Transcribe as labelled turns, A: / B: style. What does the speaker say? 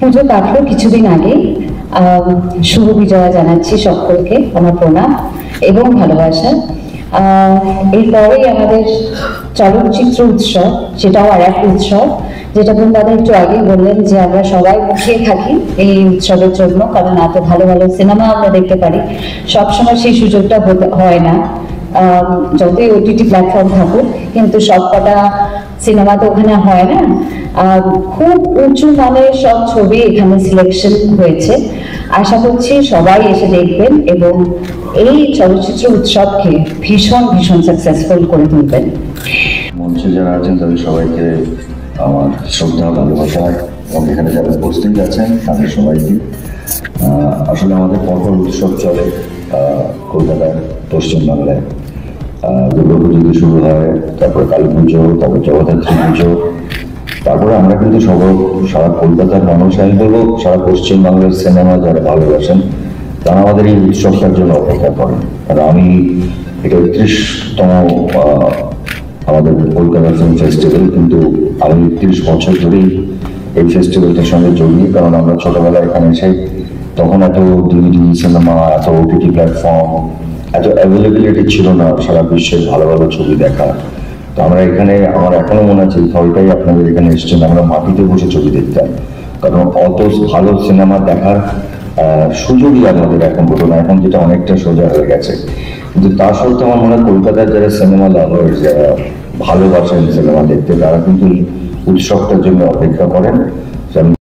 A: পুজো কাটলো কিছুদিন আগে। শুভ বিজয়া জানাচ্ছি সকলকে আমার প্রণাম এবং ভালোবাসা। এরপরেই আমাদের চলচ্চিত্র উৎসব, সেটাও আর এক উৎসব, যেটা দাদা একটু আগে বললেন যে আমরা সবাই মুখিয়ে থাকি এই উৎসবের জন্য, কারণ এত ভালো ভালো সিনেমা আমরা দেখতে পারি। সবসময় সেই সুযোগটা হয় না, যতই ওটিটি প্ল্যাটফর্ম থাকুক, কিন্তু সবকটা সিনেমা তো ওখানে হয় না। খুব উঁচু মানের সব ছবি এখানে সিলেকশন হয়েছে। আশা করছি সবাই এসে দেখবেন এবং এই চলচ্চিত্র উৎসবকে ভীষণ ভীষণ সাকসেসফুল করে তুলবেন।
B: মঞ্চে যারা আছেন তাদের সবাইকে আমার শ্রদ্ধা, ভালোবাসা, এবং এখানে যারা পোস্টিং আছেন তাদের সবাইকে। আসলে আমাদের পরপর উৎসব চলে কলকাতার পশ্চিমবাংলায়। দুর্গাপুজো দিয়ে শুরু হয়, তারপরে কালী পুজো, তারপর জগদ্ধাত্রী পুজো, তারপরে আমরা কিন্তু সারা কলকাতার মানুষ, আমি বলবো সারা পশ্চিমবাংলার সিনেমা যারা ভালোবাসেন তারা আমাদের এই উৎসবটার জন্য অপেক্ষা করেন। কারণ আমি এটা ৩১তম আমাদের কলকাতা ফিল্ম ফেস্টিভ্যাল, কিন্তু আমি ৩০ বছর ধরেই এই ফেস্টিভ্যালটার সঙ্গে জড়িয়ে। কারণ আমরা ছোটবেলায় এখানে এসে তখন এত ডিভিডি সিনেমা, এত ওটিটি প্ল্যাটফর্ম, এত অ্যাভেলেবিলিটি ছিল না সারা বিশ্বের ভালো ভালো ছবি দেখা। তো আমরা এখানে, আমার এখনো মনে আছে ফলটাই আপনাদের এখানে এসেছেন, আমরা মাটিতে বসে ছবি দেখতাম, কারণ অত ভালো সিনেমা দেখার সুযোগই আমাদের এখন হতো না। এখন যেটা অনেকটা সোজা হয়ে গেছে, কিন্তু তা সত্ত্বেও আমার মনে হয় কলকাতার যারা সিনেমা লাভার, যারা ভালোবাসেন সিনেমা দেখতে, তারা কিন্তু উৎসবটার জন্য অপেক্ষা করেন।